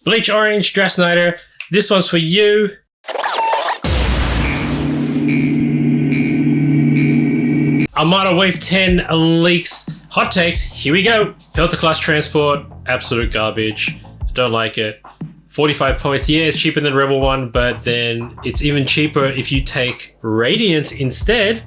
Bleach Orange, Drasnider. This one's for you. Armada Wave 10 leaks. Hot takes. Here we go. Pelta Class Transport. Absolute garbage. Don't like it. 45 points. Yeah, it's cheaper than Rebel 1, but then it's even cheaper if you take Radiant instead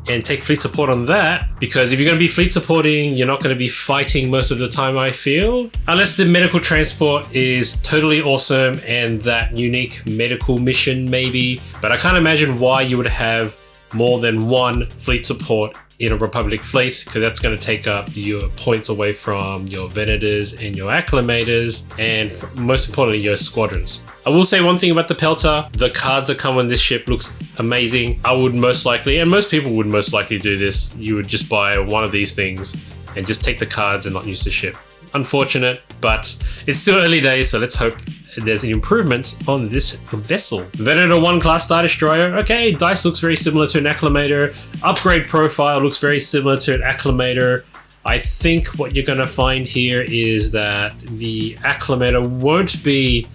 and take fleet support on that, because if you're going to be fleet supporting, you're not going to be fighting most of the time, I feel. Unless the medical transport is totally awesome and that unique medical mission maybe, but I can't imagine why you would have more than one fleet support in a Republic fleet, because that's going to take up your points away from your Venators and your Acclimators, and most importantly, your squadrons. I will say one thing about the Pelta. The cards that come on this ship looks amazing. I would most likely, and most people would most likely do this, you would just buy one of these things and just take the cards and not use the ship. Unfortunate, but it's still early days, so let's hope there's an improvement on this vessel. Venator 1 class Star Destroyer. Okay, dice looks very similar to an Acclimator. Upgrade profile looks very similar to an Acclimator. I think what you're going to find here is that the Acclimator won't be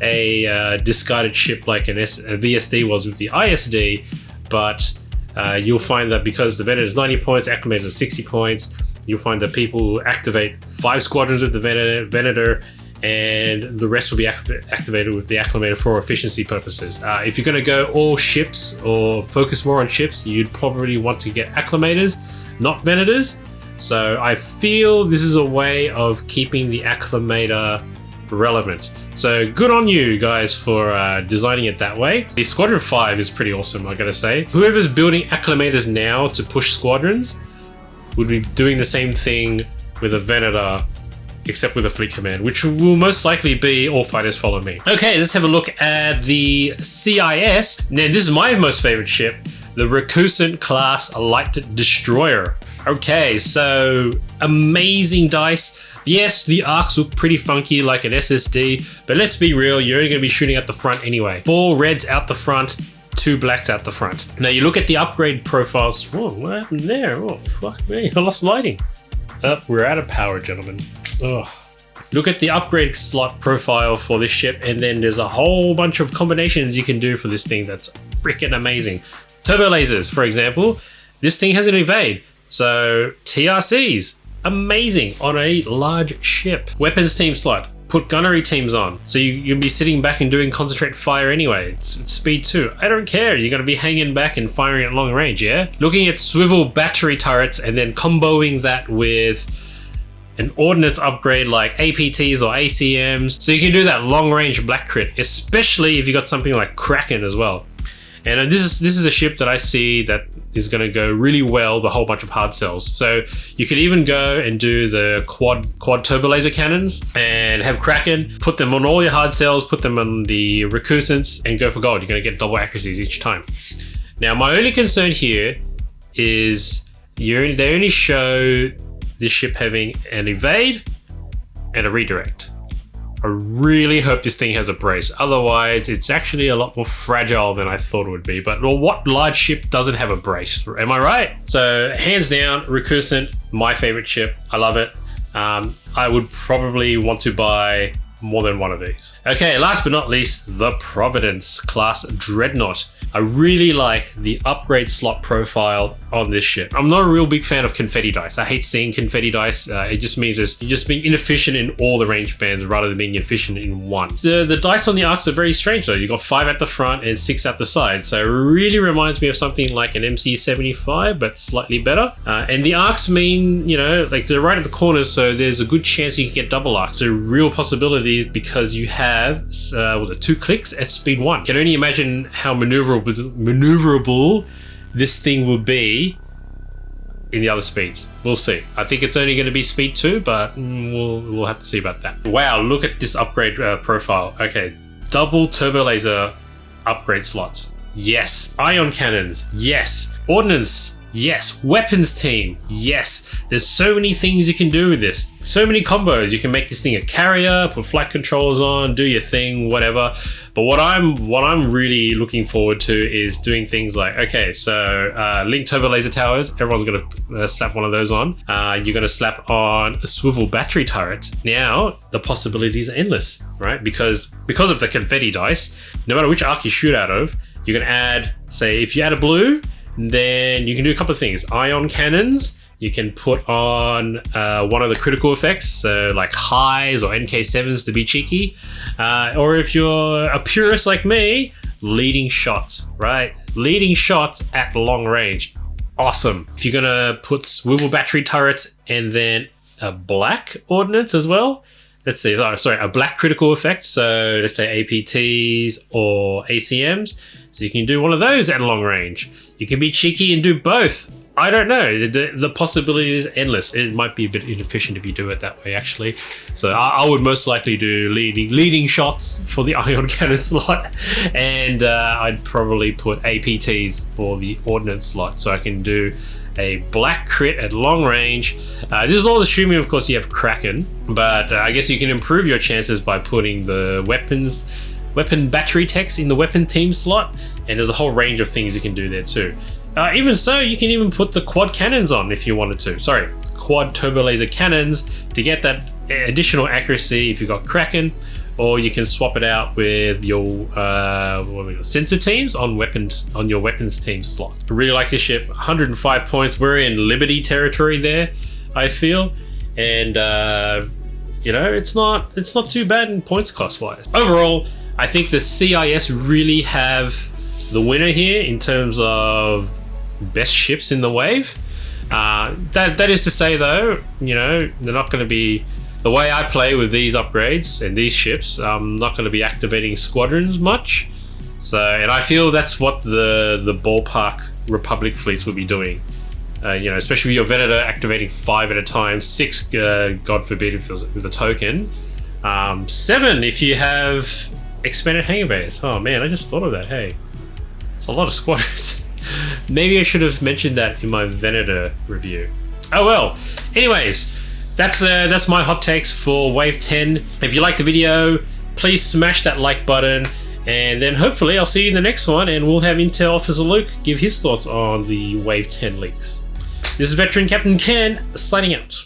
a discarded ship like a VSD was with the ISD, but you'll find that because the Venator is 90 points, Acclimator is 60 points, you'll find that people activate 5 squadrons with the Venator, and the rest will be activated with the Acclimator for efficiency purposes. If you're going to go all ships or focus more on ships, you'd probably want to get Acclimators, not Venators. So I feel this is a way of keeping the Acclimator relevant. So good on you guys for designing it that way. The Squadron 5 is pretty awesome, I gotta say. Whoever's building Acclimators now to push squadrons would be doing the same thing with a Venator, except with a fleet command, which will most likely be All Fighters Follow Me. Okay, let's have a look at the CIS. Now, this is my most favorite ship, the Recusant class Light Destroyer. Okay, so amazing dice. Yes, the arcs look pretty funky like an SSD, but let's be real, you're only going to be shooting at the front anyway. 4 reds out the front, 2 blacks out the front. Now you look at the upgrade profiles. Whoa, what happened there? Oh, fuck me, I lost lighting. Oh, we're out of power, gentlemen. Ugh. Look at the upgrade slot profile for this ship, and then there's a whole bunch of combinations you can do for this thing that's freaking amazing. Turbo lasers, for example. This thing has an evade, so TRCs, amazing on a large ship. Weapons team slot, put gunnery teams on, so you'll be sitting back and doing concentrate fire anyway. It's speed 2. I don't care, you're gonna be hanging back and firing at long range, yeah? Looking at swivel battery turrets and then comboing that with an ordnance upgrade like APTs or ACMs, so you can do that long range black crit, especially if you got something like Kraken as well. And this is a ship that I see that is going to go really well with a whole bunch of hard cells. So you could even go and do the quad turbo laser cannons and have Kraken, put them on all your hard cells, put them on the Recusants, and go for gold. You're going to get double accuracies each time. Now, my only concern here is they only show this ship having an evade and a redirect. I really hope this thing has a brace. Otherwise, it's actually a lot more fragile than I thought it would be. But what large ship doesn't have a brace? Am I right? So hands down, Recusant, my favorite ship. I love it. I would probably want to buy more than one of these. Okay, last but not least, the Providence class Dreadnought. I really like the upgrade slot profile on this ship. I'm not a real big fan of confetti dice. I hate seeing confetti dice. It just means you're just being inefficient in all the range bands rather than being efficient in one. The dice on the arcs are very strange though. You got 5 at the front and 6 at the side. So it really reminds me of something like an MC75, but slightly better. And the arcs mean, like they're right at the corners, so there's a good chance you can get double arcs. So real possibility because you have, 2 clicks at speed 1. Can only imagine how maneuverable this thing will be in the other speeds. We'll see. I think it's only going to be speed 2, but we'll have to see about that. Wow, look at this upgrade profile. Okay, double turbo laser upgrade slots. Yes. Ion cannons. Yes. Ordnance Yes. Weapons team. Yes. There's so many things you can do with this. So many combos. You can make this thing a carrier, put flight controllers on, do your thing, whatever. But what I'm really looking forward to is doing things like, okay, so Link Turbo Laser Towers, everyone's gonna slap one of those on. You're gonna slap on a swivel battery turret. Now the possibilities are endless, right? Because of the confetti dice, no matter which arc you shoot out of, you can add, say, if you add a blue, then you can do a couple of things. Ion cannons. You can put on one of the critical effects, so like highs or NK7s to be cheeky. Or if you're a purist like me, leading shots, right? Leading shots at long range. Awesome. If you're gonna put swivel battery turrets and then a black ordnance as well, let's see, a black critical effect, so let's say APTs or ACMs, so you can do one of those at long range. You can be cheeky and do both. I don't know. The possibility is endless. It might be a bit inefficient if you do it that way, actually. So I would most likely do leading shots for the ion cannon slot, and I'd probably put APTs for the ordnance slot, so I can do a black crit at long range. This is all assuming, of course, you have Kraken, but I guess you can improve your chances by putting the weapon battery techs in the weapon team slot, and there's a whole range of things you can do there too. Even so, you can even put the quad cannons on if you wanted to. Sorry, quad turbo laser cannons to get that additional accuracy if you've got Kraken, or you can swap it out with your sensor teams on your weapons team slot. I really like this ship. 105 points. We're in Liberty territory there, I feel, and it's not too bad in points cost wise. Overall, I think the CIS really have the winner here in terms of best ships in the wave. That is to say, though, they're not going to be, the way I play with these upgrades and these ships, I'm not going to be activating squadrons much. So, and I feel that's what the ballpark Republic fleets will be doing. Especially with your Venator activating 5 at a time, 6, God forbid, if it was with a token, 7 if you have expanded hangar bays. Oh man, I just thought of that. Hey, it's a lot of squadrons. Maybe I should have mentioned that in my Venator review. Oh well. Anyways, that's my hot takes for Wave 10. If you liked the video, please smash that like button, and then hopefully I'll see you in the next one, and we'll have Intel Officer Luke give his thoughts on the Wave 10 leaks. This is Veteran Captain Ken, signing out.